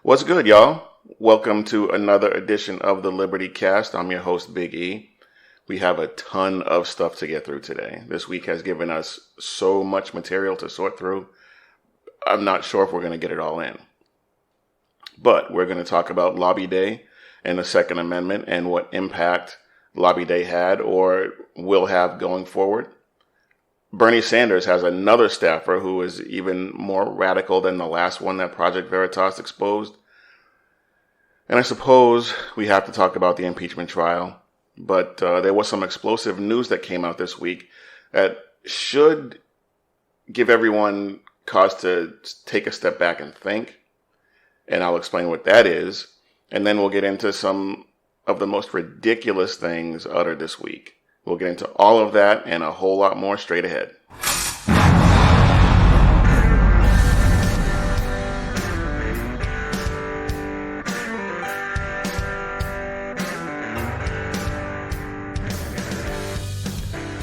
What's good, y'all? Welcome to another edition of the Liberty Cast. I'm your host, Big E. We have a ton of stuff to get through today. This week has given us so much material to sort through. I'm not sure if we're going to get it all in. But we're going to talk about Lobby Day and the Second Amendment and what impact Lobby Day had or will have going forward. Bernie Sanders has another staffer who is even more radical than the last one that Project Veritas exposed. And I suppose we have to talk about the impeachment trial. But there was some explosive news that came out this week that should give everyone cause to take a step back and think. And I'll explain what that is. And then we'll get into some of the most ridiculous things uttered this week. We'll get into all of that and a whole lot more straight ahead.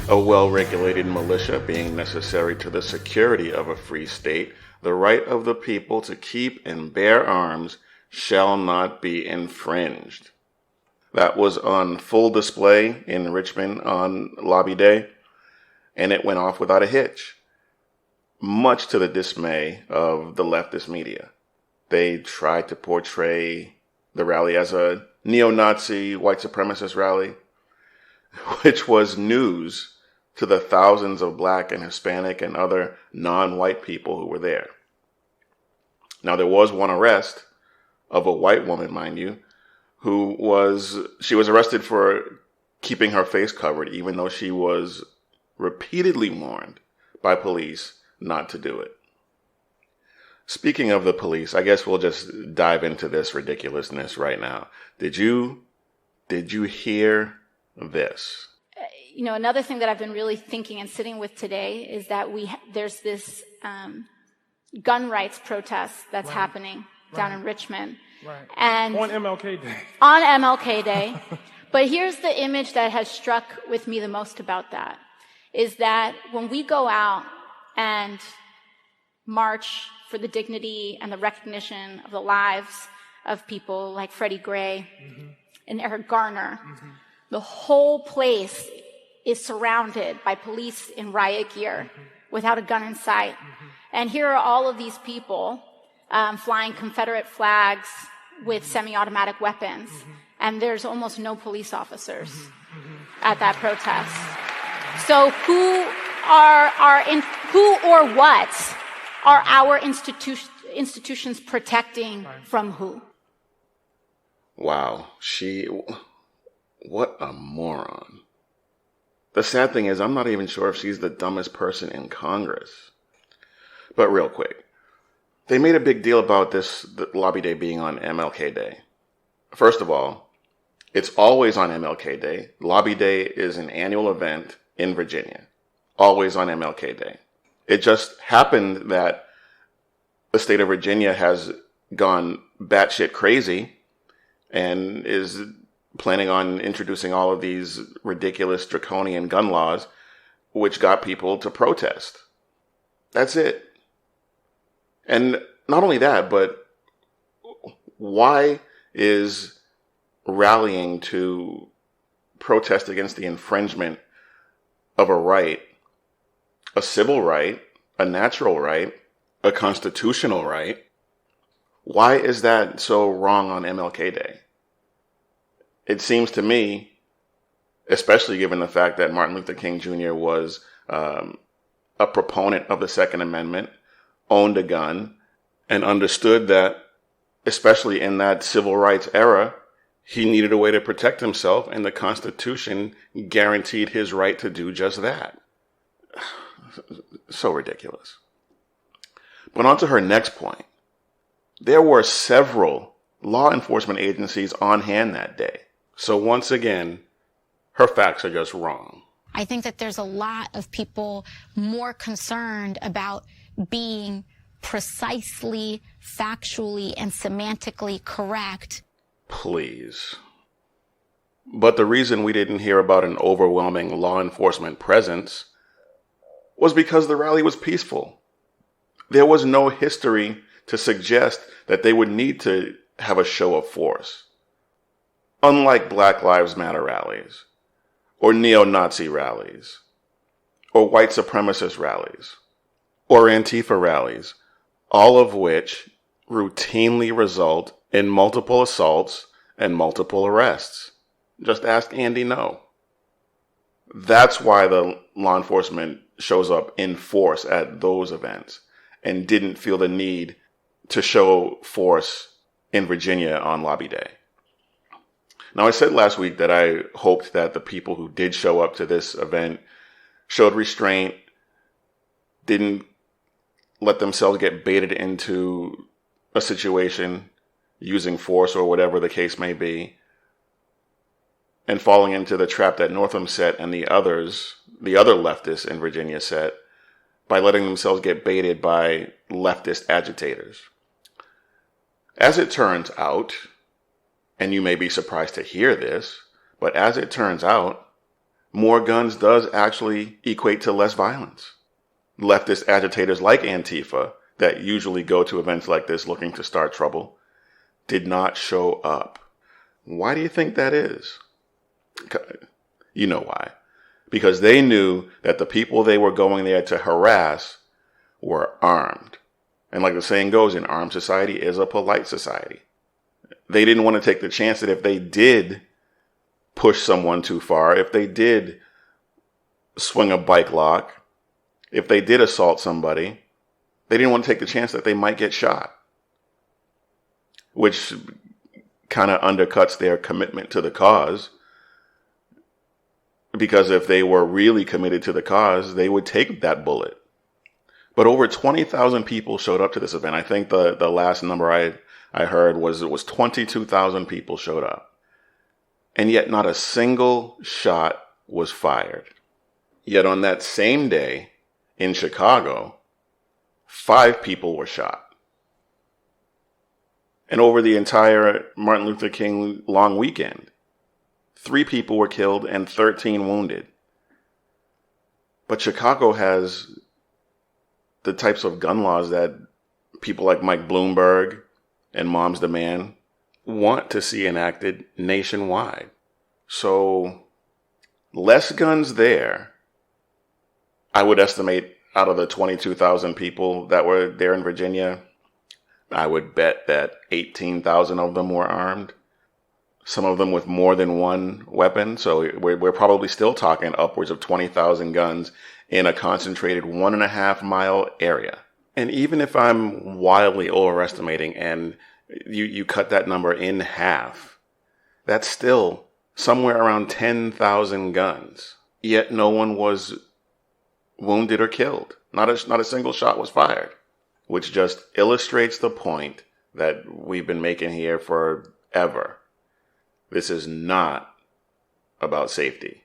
A well-regulated militia being necessary to the security of a free state, the right of the people to keep and bear arms shall not be infringed. That was on full display in Richmond on Lobby Day, and it went off without a hitch, much to the dismay of the leftist media. They tried to portray the rally as a neo-Nazi, white supremacist rally, which was news to the thousands of Black and Hispanic and other non-white people who were there. Now, there was one arrest of a white woman, mind you, she was arrested for keeping her face covered, even though she was repeatedly warned by police not to do it. Speaking of the police, I guess we'll just dive into this ridiculousness right now. Did you hear this? Another thing that I've been really thinking and sitting with today is that there's this gun rights protest that's happening down in Richmond. Right. And on MLK Day. On MLK Day. But here's the image that has struck with me the most about that, is that when we go out and march for the dignity and the recognition of the lives of people like Freddie Gray and Eric Garner, the whole place is surrounded by police in riot gear without a gun in sight. And here are all of these people flying Confederate flags with semi-automatic weapons, and there's almost no police officers at that protest. So who or what are our institutions protecting from who? Wow, what a moron. The sad thing is, I'm not even sure if she's the dumbest person in Congress. But real quick, they made a big deal about the Lobby Day being on MLK Day. First of all, it's always on MLK Day. Lobby Day is an annual event in Virginia, always on MLK Day. It just happened that the state of Virginia has gone batshit crazy and is planning on introducing all of these ridiculous draconian gun laws, which got people to protest. That's it. And not only that, but why is rallying to protest against the infringement of a right, a civil right, a natural right, a constitutional right, why is that so wrong on MLK Day? It seems to me, especially given the fact that Martin Luther King Jr. was a proponent of the Second Amendment, owned a gun, and understood that, especially in that civil rights era, he needed a way to protect himself, and the Constitution guaranteed his right to do just that. So ridiculous. But on to her next point. There were several law enforcement agencies on hand that day. So once again, her facts are just wrong. I think that there's a lot of people more concerned about being precisely, factually, and semantically correct. Please. But the reason we didn't hear about an overwhelming law enforcement presence was because the rally was peaceful. There was no history to suggest that they would need to have a show of force. Unlike Black Lives Matter rallies, or neo-Nazi rallies, or white supremacist rallies, or Antifa rallies, all of which routinely result in multiple assaults and multiple arrests. Just ask Andy No. That's why the law enforcement shows up in force at those events and didn't feel the need to show force in Virginia on Lobby Day. Now, I said last week that I hoped that the people who did show up to this event showed restraint, didn't let themselves get baited into a situation using force or whatever the case may be, and falling into the trap that Northam set and the other leftists in Virginia set by letting themselves get baited by leftist agitators. As it turns out, and you may be surprised to hear this, but as it turns out, more guns does actually equate to less violence. Leftist agitators like Antifa, that usually go to events like this looking to start trouble, did not show up. Why do you think that is? You know why. Because they knew that the people they were going there to harass were armed. And like the saying goes, an armed society is a polite society. They didn't want to take the chance that if they did push someone too far, if they did swing a bike lock, if they did assault somebody, they didn't want to take the chance that they might get shot, which kind of undercuts their commitment to the cause. Because if they were really committed to the cause, they would take that bullet. But over 20,000 people showed up to this event. I think the last number I heard was 22,000 people showed up. And yet not a single shot was fired. Yet on that same day in Chicago, 5 people were shot. And over the entire Martin Luther King long weekend, 3 people were killed and 13 wounded. But Chicago has the types of gun laws that people like Mike Bloomberg and Moms Demand want to see enacted nationwide. So less guns there. I would estimate out of the 22,000 people that were there in Virginia, I would bet that 18,000 of them were armed. Some of them with more than one weapon. So we're probably still talking upwards of 20,000 guns in a concentrated 1.5 mile area. And even if I'm wildly overestimating and you cut that number in half, that's still somewhere around 10,000 guns. Yet no one was wounded or killed. Not a single shot was fired, which just illustrates the point that we've been making here forever. This is not about safety.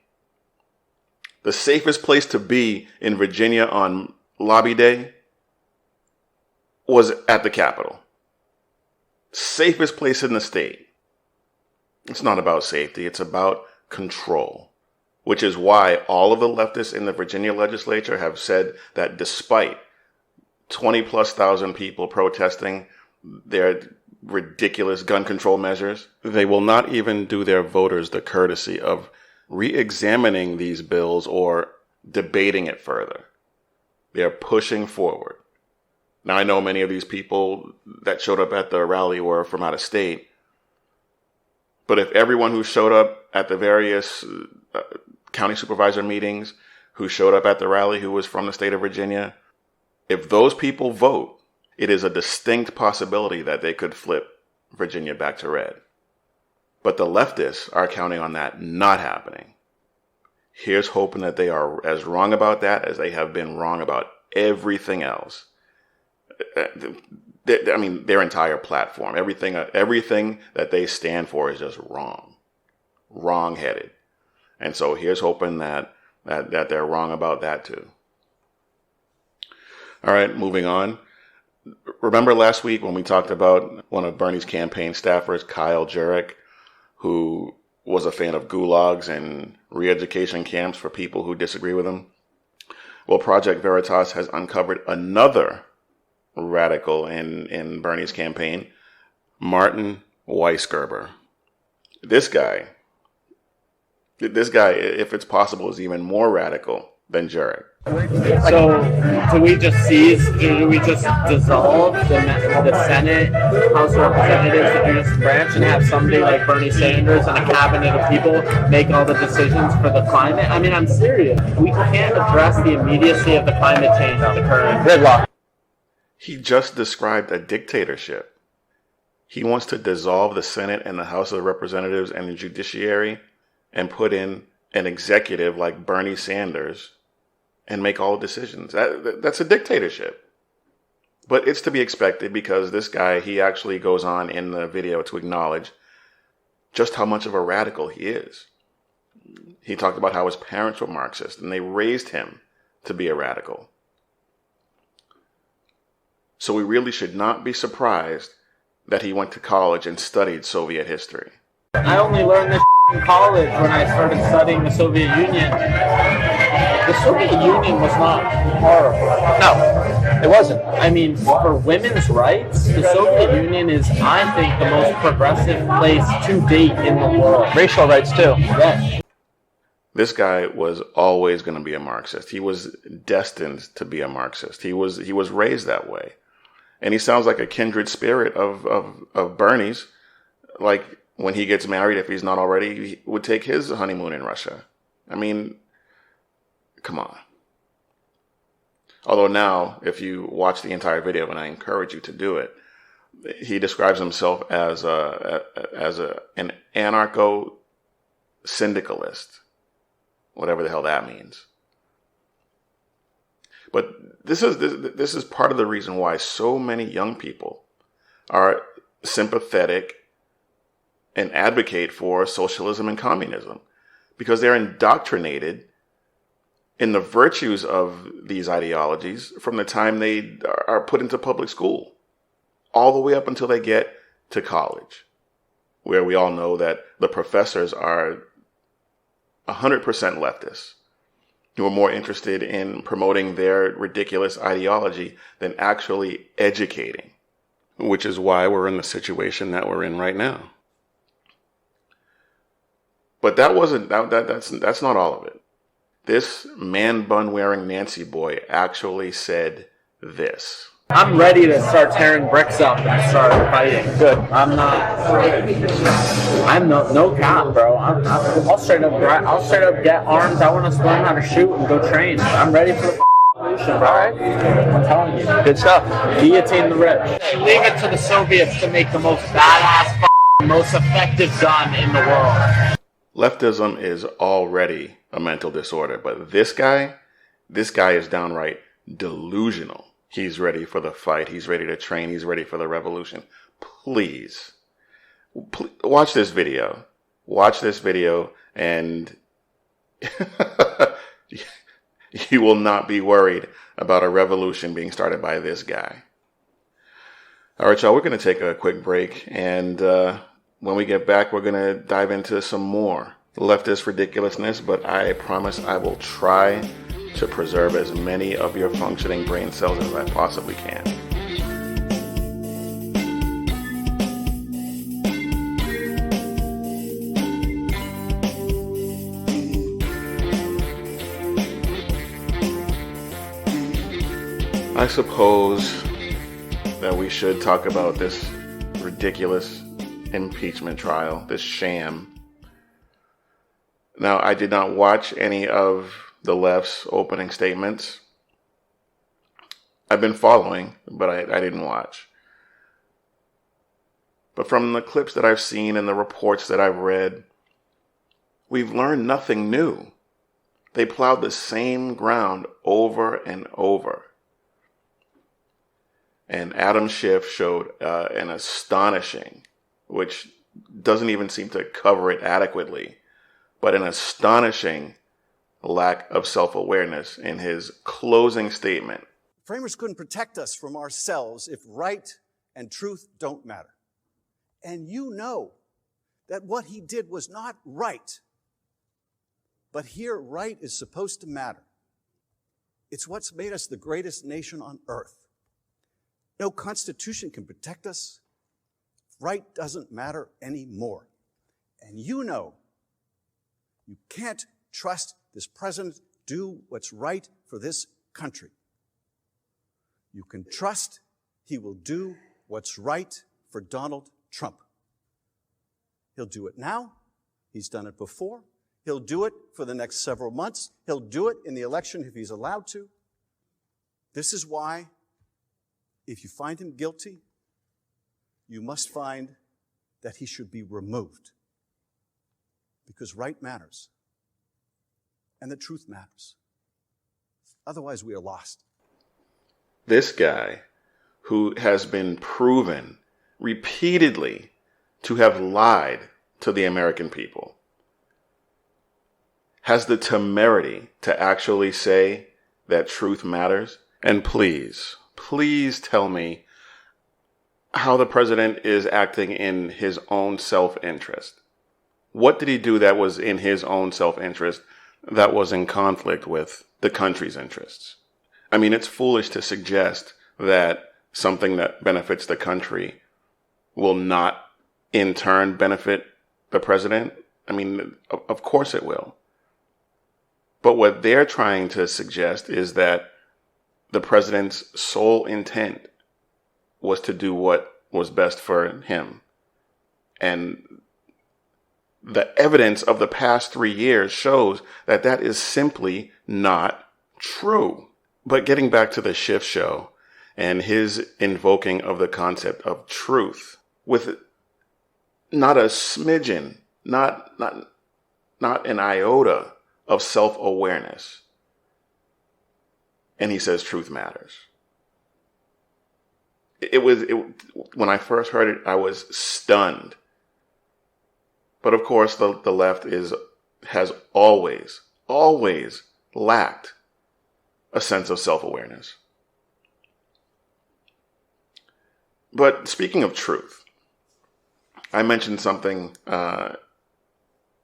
The safest place to be in Virginia on Lobby Day was at the Capitol. Safest place in the state. It's not about safety. It's about control, which is why all of the leftists in the Virginia legislature have said that despite 20+ thousand people protesting their ridiculous gun control measures, they will not even do their voters the courtesy of re-examining these bills or debating it further. They're pushing forward. Now, I know many of these people that showed up at the rally were from out of state, but if everyone who showed up at the various county supervisor meetings, who showed up at the rally who was from the state of Virginia, if those people vote, it is a distinct possibility that they could flip Virginia back to red. But the leftists are counting on that not happening. Here's hoping that they are as wrong about that as they have been wrong about everything else. I mean, their entire platform, everything that they stand for is just wrong, wrong-headed. And so here's hoping that they're wrong about that too. All right, moving on. Remember last week when we talked about one of Bernie's campaign staffers, Kyle Jurek, who was a fan of gulags and re-education camps for people who disagree with him? Well, Project Veritas has uncovered another radical in Bernie's campaign, Martin Weisgerber. This guy, if it's possible, is even more radical than Jared. So, do we just dissolve the Senate, House of Representatives, the judicial branch, and have somebody like Bernie Sanders and a cabinet of people make all the decisions for the climate? I mean, I'm serious. We can't address the immediacy of the climate change occurring. Gridlock. He just described a dictatorship. He wants to dissolve the Senate and the House of Representatives and the judiciary and put in an executive like Bernie Sanders and make all decisions. That's a dictatorship. But it's to be expected because this guy, he actually goes on in the video to acknowledge just how much of a radical he is. He talked about how his parents were Marxist and they raised him to be a radical. So we really should not be surprised that he went to college and studied Soviet history. I only learned this in college when I started studying the Soviet Union. The Soviet Union was not horrible. No, it wasn't. I mean, for women's rights, the Soviet Union is, I think, the most progressive place to date in the world. Racial rights, too. Yes. This guy was always going to be a Marxist. He was destined to be a Marxist. He was raised that way. And he sounds like a kindred spirit of Bernie's. Like, when he gets married, if he's not already, he would take his honeymoon in Russia. I mean, come on. Although now, if you watch the entire video, and I encourage you to do it, he describes himself as an anarcho-syndicalist, whatever the hell that means. But this is part of the reason why so many young people are sympathetic and advocate for socialism and communism, because they're indoctrinated in the virtues of these ideologies from the time they are put into public school, all the way up until they get to college, where we all know that the professors are 100% leftists, who are more interested in promoting their ridiculous ideology than actually educating, which is why we're in the situation that we're in right now. But that's not all of it. This man bun wearing Nancy boy actually said this. I'm ready to start tearing bricks up and start fighting. Good. I'm no cop, bro. I'll straight up get arms. I want to learn how to shoot and go train. I'm ready for the revolution, bro. All right. I'm telling you. Good stuff. Guillotine the rich. Leave it to the Soviets to make the most badass, most effective gun in the world. Leftism is already a mental disorder, but this guy is downright delusional. He's ready for the fight. He's ready to train. He's ready for the revolution. Please watch this video. Watch this video, and you will not be worried about a revolution being started by this guy. All right, y'all, we're going to take a quick break, and when we get back, we're going to dive into some more leftist ridiculousness, but I promise I will try to preserve as many of your functioning brain cells as I possibly can. I suppose that we should talk about this ridiculous impeachment trial, this sham. Now, I did not watch any of the left's opening statements. I've been following, but I didn't watch. But from the clips that I've seen and the reports that I've read, we've learned nothing new. They plowed the same ground over and over. And Adam Schiff showed an astonishing, which doesn't even seem to cover it adequately, but an astonishing lack of self-awareness in his closing statement. Framers couldn't protect us from ourselves if right and truth don't matter. And you know that what he did was not right. But here, right is supposed to matter. It's what's made us the greatest nation on earth. No constitution can protect us. Right doesn't matter anymore. And you know you can't trust this president to do what's right for this country. You can trust he will do what's right for Donald Trump. He'll do it now. He's done it before. He'll do it for the next several months. He'll do it in the election if he's allowed to. This is why, if you find him guilty, you must find that he should be removed. Because right matters. And the truth matters. Otherwise, we are lost. This guy, who has been proven repeatedly to have lied to the American people, has the temerity to actually say that truth matters. And please tell me how the president is acting in his own self-interest. What did he do that was in his own self-interest that was in conflict with the country's interests? I mean, it's foolish to suggest that something that benefits the country will not in turn benefit the president. I mean, of course it will. But what they're trying to suggest is that the president's sole intent was to do what was best for him. And the evidence of the past 3 years shows that that is simply not true. But getting back to the Schiff show and his invoking of the concept of truth with not a smidgen, not an iota of self-awareness. And he says truth matters. When I first heard it, I was stunned. But of course, the left has always lacked a sense of self-awareness. But speaking of truth, I mentioned something on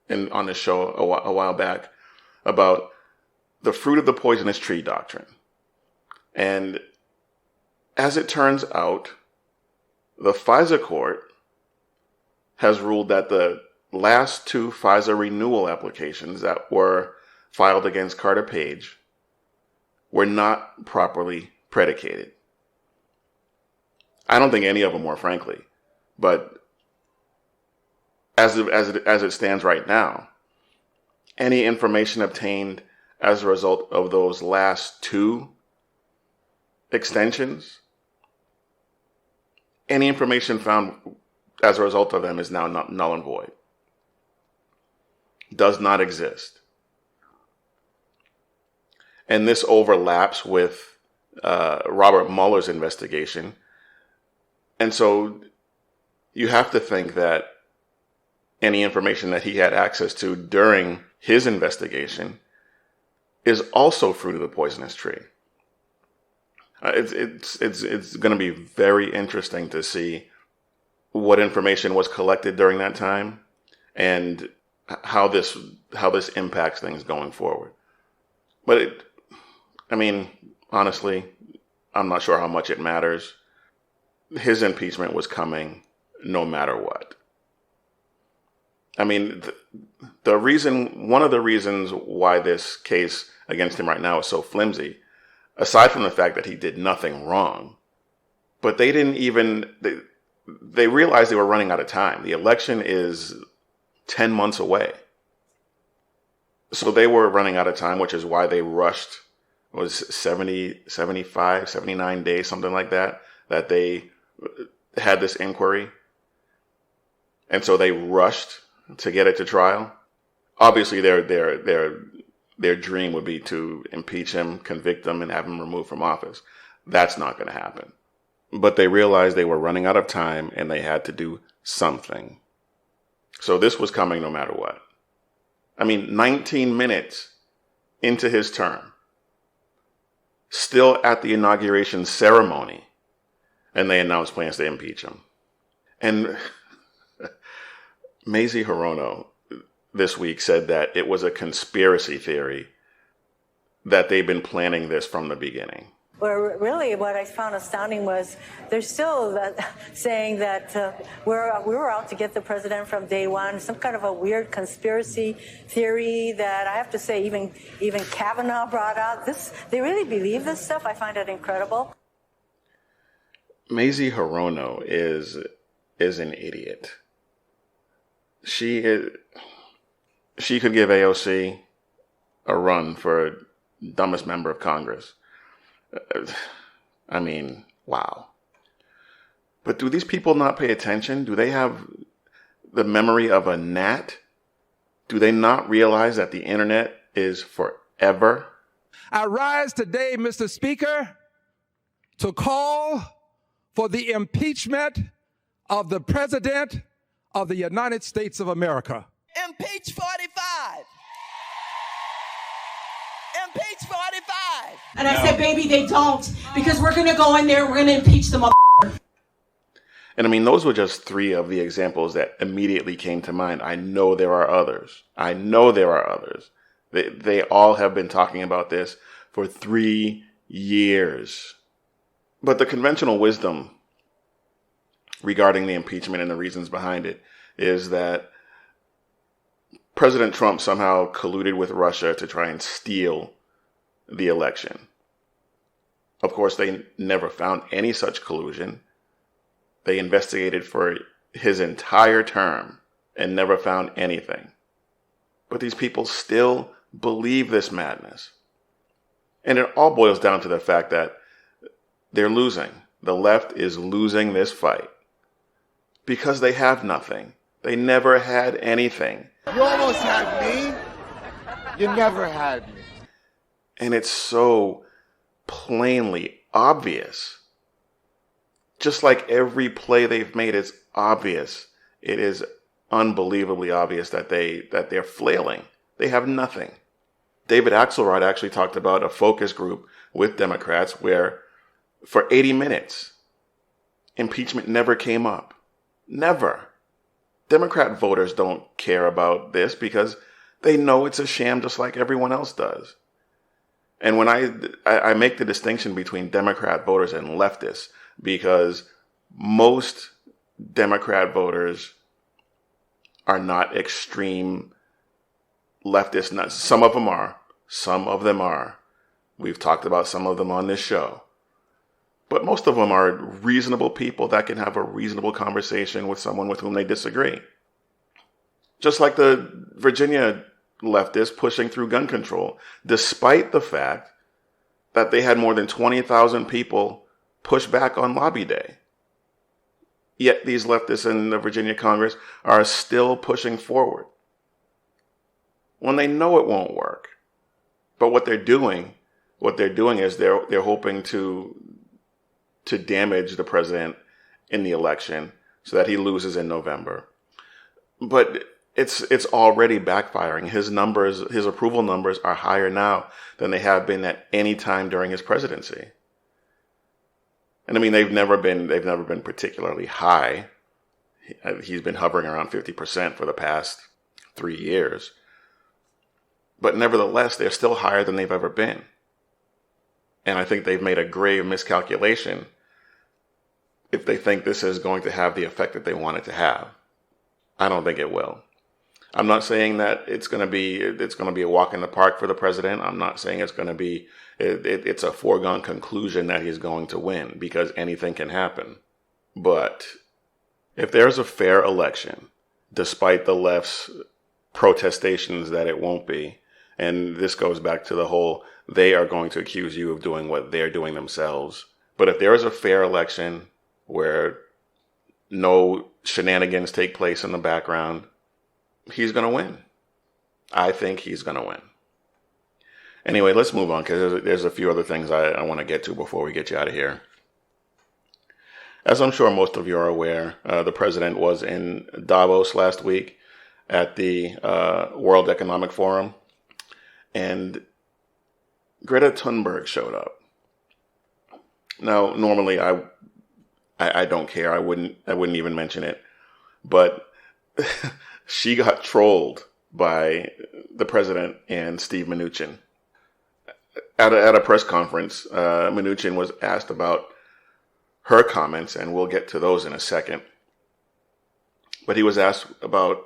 the show a while back about the fruit of the poisonous tree doctrine. And as it turns out, the FISA court has ruled that the last 2 FISA renewal applications that were filed against Carter Page were not properly predicated. I don't think any of them were, frankly. But as it stands right now, any information obtained as a result of those last 2 extensions, any information found as a result of them is now null and void. Does not exist. And this overlaps with Robert Mueller's investigation. And so you have to think that any information that he had access to during his investigation is also fruit of the poisonous tree. It's going to be very interesting to see what information was collected during that time and how this impacts things going forward. But honestly, I'm not sure how much it matters. His impeachment was coming no matter what. I mean, one of the reasons why this case against him right now is so flimsy, aside from the fact that he did nothing wrong, but they realized they were running out of time. The election is 10 months away. So they were running out of time, which is why they rushed. It was 70, 75, 79 days, something like that they had this inquiry. And so they rushed to get it to trial. Obviously, their dream would be to impeach him, convict him, and have him removed from office. That's not going to happen. But they realized they were running out of time and they had to do something. So this was coming no matter what. 19 minutes into his term, still at the inauguration ceremony, and they announced plans to impeach him. And Mazie Hirono this week said that it was a conspiracy theory that they've been planning this from the beginning. Where really what I found astounding was they're still saying that we were out to get the president from day one, some kind of a weird conspiracy theory that I have to say even Kavanaugh brought out. They really believe this stuff. I find it incredible. Mazie Hirono is an idiot. She could give AOC a run for dumbest member of Congress. I mean, wow. But do these people not pay attention? Do they have the memory of a gnat? Do they not realize that the internet is forever? I rise today, Mr. Speaker, to call for the impeachment of the President of the United States of America. Impeach 45. Impeach 45. And I said, baby, they don't, because we're going to go in there, we're going to impeach them. And I mean, those were just three of the examples that immediately came to mind. I know there are others. They all have been talking about this for 3 years. But the conventional wisdom regarding the impeachment and the reasons behind it is that President Trump somehow colluded with Russia to try and steal the election. Of course, they never found any such collusion. They investigated for his entire term and never found anything. But these people still believe this madness. And it all boils down to the fact that they're losing. The left is losing this fight because they have nothing. They never had anything. You almost had me. You never had me. And it's so plainly obvious. Just like every play they've made is obvious. It is unbelievably obvious that they're flailing. They have nothing. David Axelrod actually talked about a focus group with Democrats where for 80 minutes, impeachment never came up. Never. Democrat voters don't care about this because they know it's a sham just like everyone else does. And when I make the distinction between Democrat voters and leftists, because most Democrat voters are not extreme leftists. Some of them are. Some of them are. We've talked about some of them on this show. But most of them are reasonable people that can have a reasonable conversation with someone with whom they disagree. Just like the Virginia leftists pushing through gun control, despite the fact that they had more than 20,000 people push back on Lobby Day. Yet these leftists in the Virginia Congress are still pushing forward when they know it won't work. But what they're doing is they're hoping to damage the president in the election so that he loses in November. But it's already backfiring. His approval numbers are higher now than they have been at any time during his presidency. And I mean, they've never been particularly high. He's been hovering around 50% for the past 3 years. But nevertheless, they're still higher than they've ever been. And I think they've made a grave miscalculation if they think this is going to have the effect that they want it to have. I don't think it will. I'm not saying that it's going to be a walk in the park for the president. I'm not saying it's going to be it's a foregone conclusion that he's going to win, because anything can happen. But if there's a fair election, despite the left's protestations that it won't be, and this goes back to the whole they are going to accuse you of doing what they're doing themselves. But if there is a fair election where no shenanigans take place in the background, he's going to win. I think he's going to win. Anyway, let's move on, because there's a few other things I want to get to before we get you out of here. As I'm sure most of you are aware, the president was in Davos last week at the World Economic Forum, and Greta Thunberg showed up. Now, normally I don't care. I wouldn't even mention it, but she got trolled by the president and Steve Mnuchin. at a press conference, Mnuchin was asked about her comments, and we'll get to those in a second. But he was asked about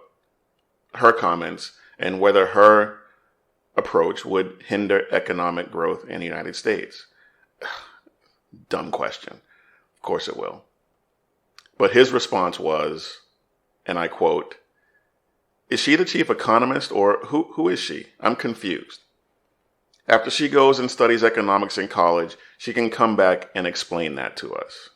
her comments and whether her approach would hinder economic growth in the United States. Dumb question. Of course it will. But his response was, and I quote, "Is she the chief economist, or who is she? I'm confused. After she goes and studies economics in college, she can come back and explain that to us."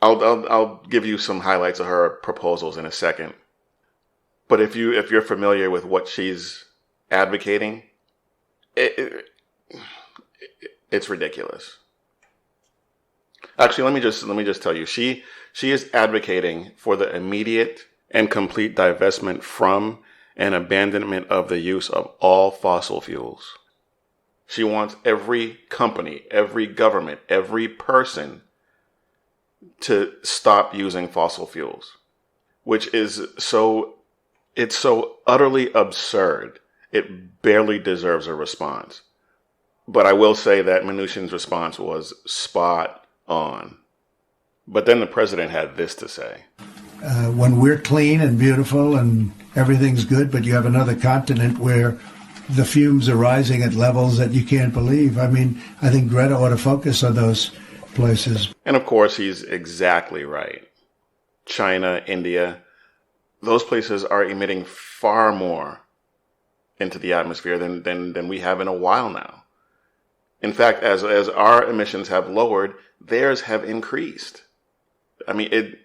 I'll give you some highlights of her proposals in a second. But if you're familiar with what she's advocating, it's ridiculous. Actually, let me just tell you, she is advocating for the immediate and complete divestment from and abandonment of the use of all fossil fuels. She wants every company, every government, every person to stop using fossil fuels, which is so utterly absurd. It barely deserves a response. But I will say that Mnuchin's response was spot on. But then the president had this to say. When we're clean and beautiful and everything's good, but you have another continent where the fumes are rising at levels that you can't believe. I mean, I think Greta ought to focus on those places. And of course, he's exactly right. China, India, those places are emitting far more into the atmosphere than we have in a while now. In fact, as our emissions have lowered, theirs have increased. I mean,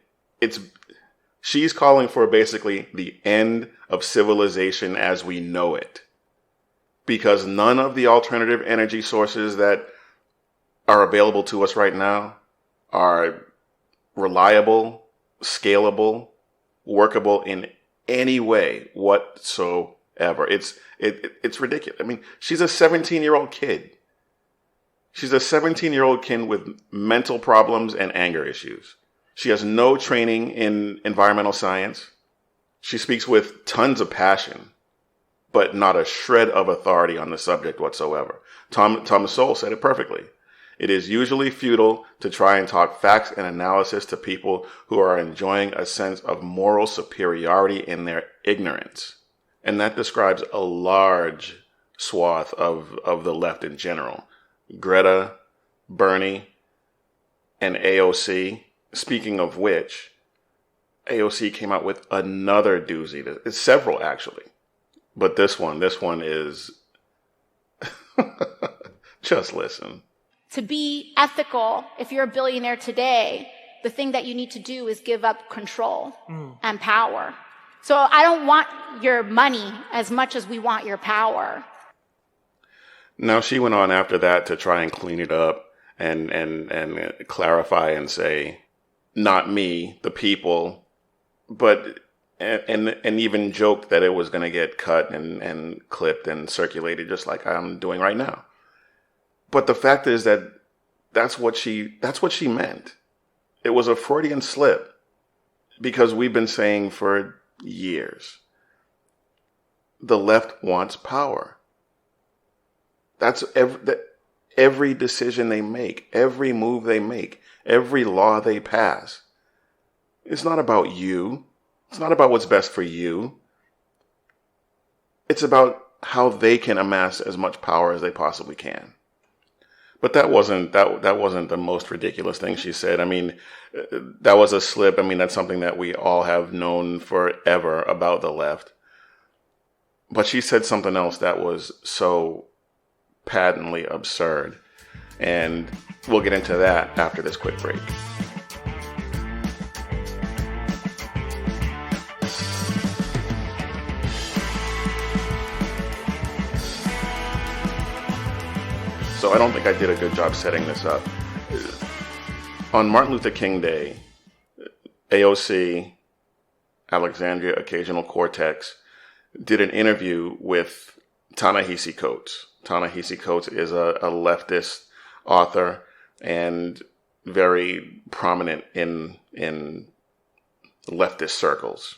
she's calling for basically the end of civilization as we know it, because none of the alternative energy sources that are available to us right now are reliable, scalable, workable in any way whatsoever. It's ridiculous. I mean, she's a 17-year-old kid. She's a 17-year-old kid with mental problems and anger issues. She has no training in environmental science. She speaks with tons of passion, but not a shred of authority on the subject whatsoever. Thomas Sowell said it perfectly. It is usually futile to try and talk facts and analysis to people who are enjoying a sense of moral superiority in their ignorance. And that describes a large swath of the left in general. Greta, Bernie, and AOC. Speaking of which, AOC came out with another doozy. It's several, actually. But this one is... Just listen. To be ethical, if you're a billionaire today, the thing that you need to do is give up control and power. So I don't want your money as much as we want your power. Now, she went on after that to try and clean it up and clarify and say, not me, the people, but and even joked that it was going to get cut and clipped and circulated just like I'm doing right now. But the fact is that that's what she meant. It was a Freudian slip, because we've been saying for years, the left wants power. That's every decision they make, every move they make, every law they pass. It's not about you. It's not about what's best for you. It's about how they can amass as much power as they possibly can. But that wasn't the most ridiculous thing she said. I mean, that was a slip. I mean, that's something that we all have known forever about the left. But she said something else that was so patently absurd. And we'll get into that after this quick break. So I don't think I did a good job setting this up. On Martin Luther King Day, AOC, Alexandria Occasional Cortex, did an interview with Ta-Nehisi Coates. Ta-Nehisi Coates is a leftist author and very prominent in leftist circles.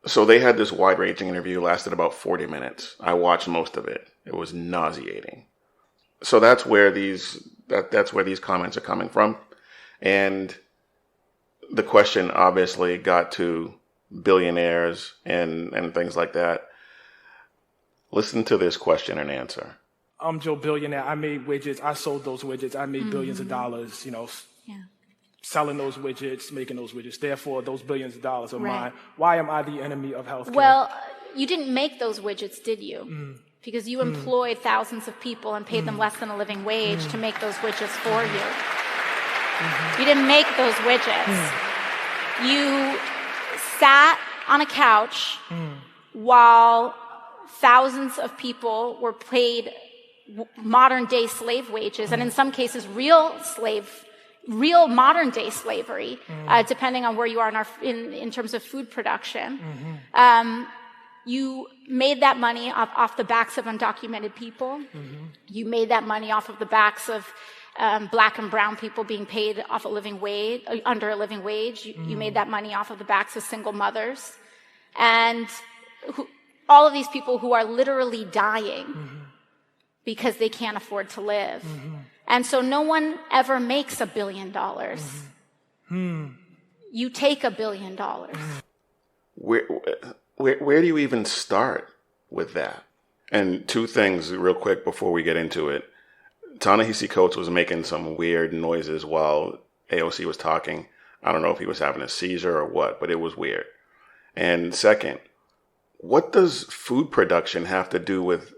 So they had this wide-ranging interview, lasted about 40 minutes. I watched most of it. It was nauseating. So that's where these comments are coming from. And the question obviously got to billionaires and things like that. Listen to this question and answer. I'm Joe Billionaire. I made widgets. I sold those widgets. I made billions of dollars, selling those widgets, making those widgets. Therefore, those billions of dollars are mine. Why am I the enemy of healthcare? Well, you didn't make those widgets, did you? Because you employed thousands of people and paid them less than a living wage to make those widgets for you. You didn't make those widgets. You sat on a couch while thousands of people were paid modern day slave wages, and in some cases real modern day slavery, depending on where you are in terms of food production. You made that money off the backs of undocumented people. You made that money off of the backs of black and brown people being paid off under a living wage. You made that money off of the backs of single mothers, and all of these people who are literally dying because they can't afford to live. And so no one ever makes $1 billion. You take $1 billion. Where do you even start with that? And two things real quick before we get into it. Ta-Nehisi Coates was making some weird noises while AOC was talking. I don't know if he was having a seizure or what, but it was weird. And second, what does food production have to do with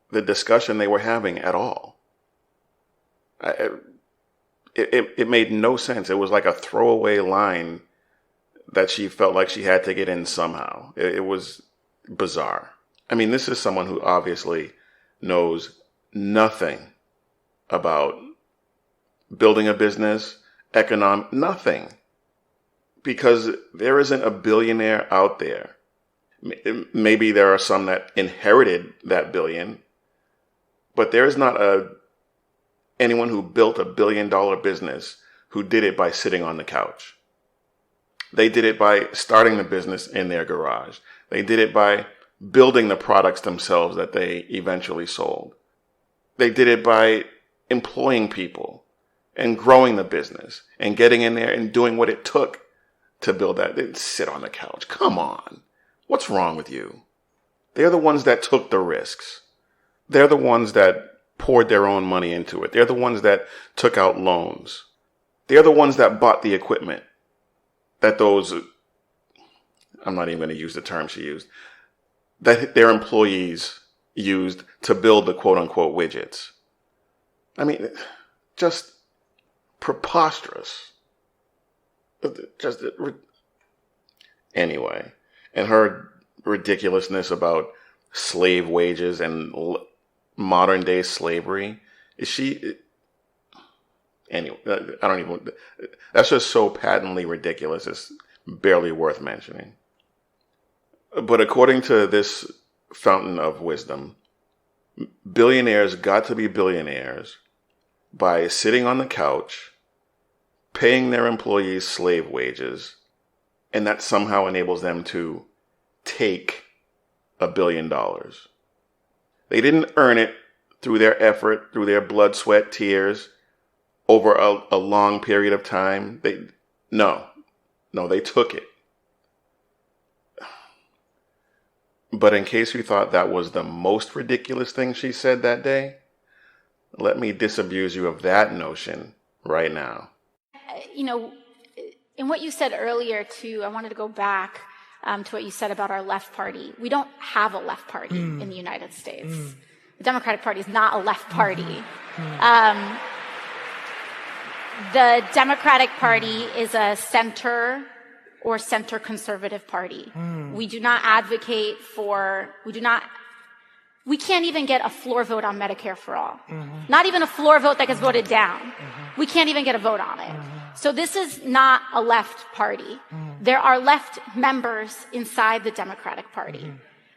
the discussion they were having at all? It made no sense. It was like a throwaway line that she felt like she had to get in somehow. It was bizarre. I mean, this is someone who obviously knows nothing about building a business, nothing. Because there isn't a billionaire out there. Maybe there are some that inherited that billion, but there is not anyone who built $1 billion business who did it by sitting on the couch. They did it by starting the business in their garage. They did it by building the products themselves that they eventually sold. They did it by employing people and growing the business and getting in there and doing what it took to build that. They didn't sit on the couch. Come on. What's wrong with you? They're the ones that took the risks. They're the ones that poured their own money into it. They're the ones that took out loans. They're the ones that bought the equipment that I'm not even going to use the term she used, that their employees used to build the quote unquote widgets. I mean, just preposterous. Anyway, and her ridiculousness about slave wages and modern day slavery. Anyway, that's just so patently ridiculous. It's barely worth mentioning. But according to this fountain of wisdom, billionaires got to be billionaires by sitting on the couch, paying their employees slave wages, and that somehow enables them to take $1 billion. They didn't earn it through their effort, through their blood, sweat, tears, over a long period of time. They took it. But in case you thought that was the most ridiculous thing she said that day, let me disabuse you of that notion right now. In what you said earlier, too, I wanted to go back to what you said about our left party. We don't have a left party in the United States. The Democratic Party is not a left party. The Democratic Party is a center or center conservative party. We do not advocate we can't even get a floor vote on Medicare for all. Not even a floor vote that gets voted down. We can't even get a vote on it. So this is not a left party. There are left members inside the Democratic Party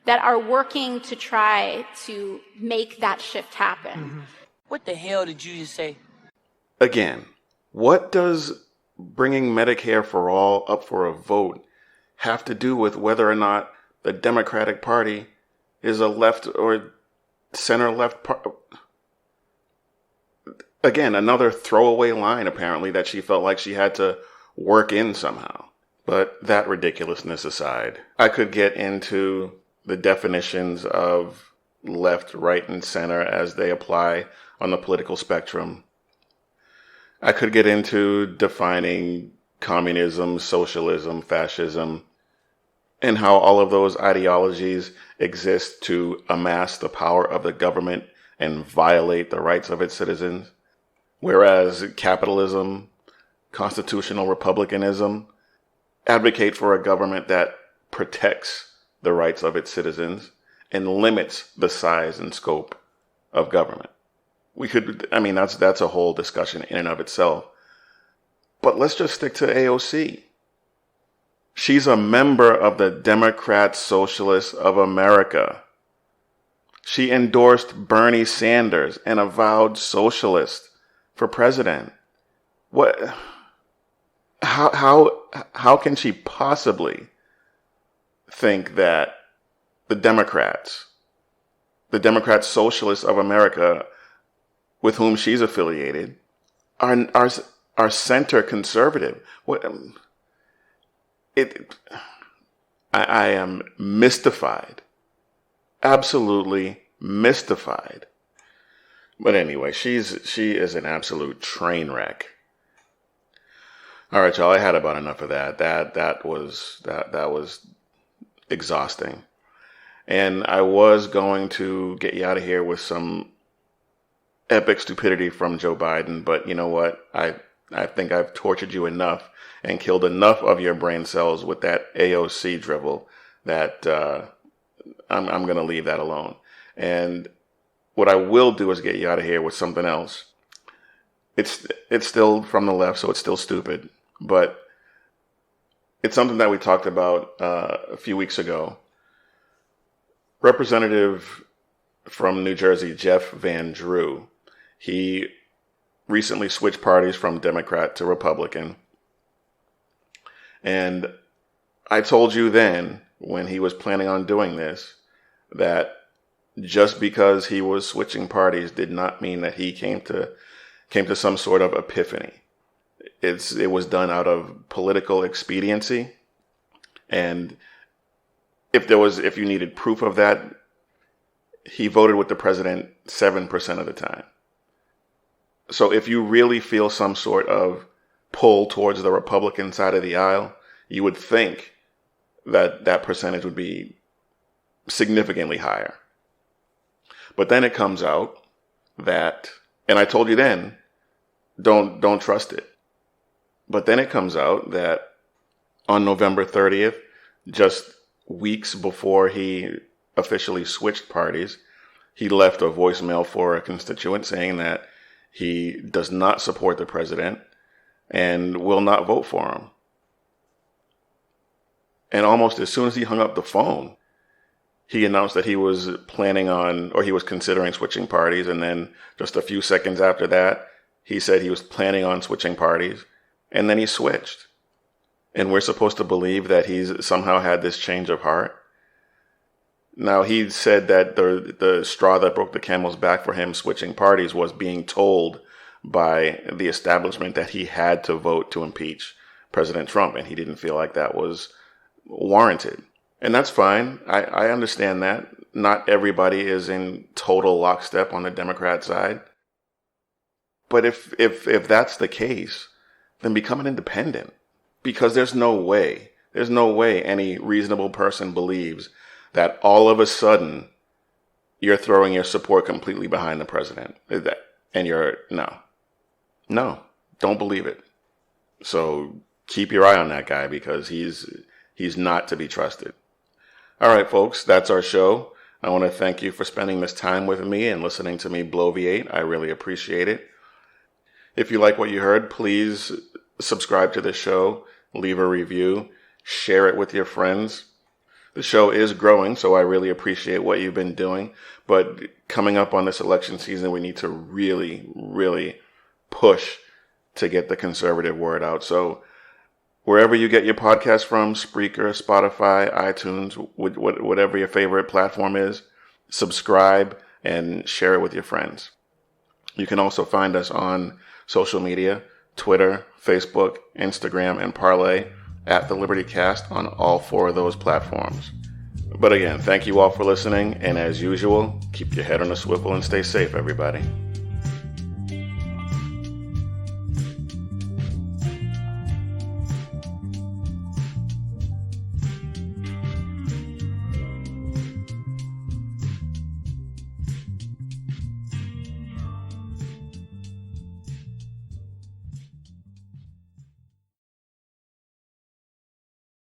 that are working to try to make that shift happen. What the hell did you just say? Again, what does bringing Medicare for all up for a vote have to do with whether or not the Democratic Party is a left or center-left party? Again, another throwaway line, apparently, that she felt like she had to work in somehow. But that ridiculousness aside, I could get into the definitions of left, right, and center as they apply on the political spectrum. I could get into defining communism, socialism, fascism, and how all of those ideologies exist to amass the power of the government and violate the rights of its citizens. Whereas capitalism, constitutional republicanism, advocate for a government that protects the rights of its citizens and limits the size and scope of government. That's a whole discussion in and of itself. But let's just stick to AOC. She's a member of the Democrat Socialists of America. She endorsed Bernie Sanders, an avowed socialist, for president. What? How can she possibly think that the Democrat Socialists of America, with whom she's affiliated, are center conservative? I am mystified, absolutely mystified. But anyway, she is an absolute train wreck. All right, y'all. I had about enough of that. That was exhausting. And I was going to get you out of here with some epic stupidity from Joe Biden, but you know what? I think I've tortured you enough and killed enough of your brain cells with that AOC drivel that I'm going to leave that alone. And what I will do is get you out of here with something else. It's still from the left, so it's still stupid, but it's something that we talked about a few weeks ago. Representative from New Jersey, Jeff Van Drew, he recently switched parties from Democrat to Republican. And I told you then, when he was planning on doing this, that just because he was switching parties did not mean that he came to some sort of epiphany. It was done out of political expediency. And if you needed proof of that, he voted with the president 7% of the time. So if you really feel some sort of pull towards the Republican side of the aisle, you would think that that percentage would be significantly higher. But then it comes out that, and I told you then, don't trust it. But then it comes out that on November 30th, just weeks before he officially switched parties, he left a voicemail for a constituent saying that he does not support the president and will not vote for him. And almost as soon as he hung up the phone, he announced that he was considering switching parties. And then just a few seconds after that, he said he was planning on switching parties. And then he switched. And we're supposed to believe that he's somehow had this change of heart. Now, he said that the straw that broke the camel's back for him switching parties was being told by the establishment that he had to vote to impeach President Trump, and he didn't feel like that was warranted. And that's fine. I understand that. Not everybody is in total lockstep on the Democrat side. But if that's the case, then become an independent. Because there's no way any reasonable person believes that all of a sudden you're throwing your support completely behind the president. And no, don't believe it. So keep your eye on that guy, because he's not to be trusted. All right, folks, that's our show. I want to thank you for spending this time with me and listening to me bloviate. I really appreciate it. If you like what you heard, please subscribe to the show, leave a review, share it with your friends. The show is growing, so I really appreciate what you've been doing. But coming up on this election season, we need to really, really push to get the conservative word out. So Wherever you get your podcast from, Spreaker, Spotify, iTunes, whatever your favorite platform is, subscribe and share it with your friends. You can also find us on social media, Twitter, Facebook, Instagram, and Parlay at The Liberty Cast on all 4 of those platforms. But again, thank you all for listening, and as usual, keep your head on a swivel and stay safe, everybody.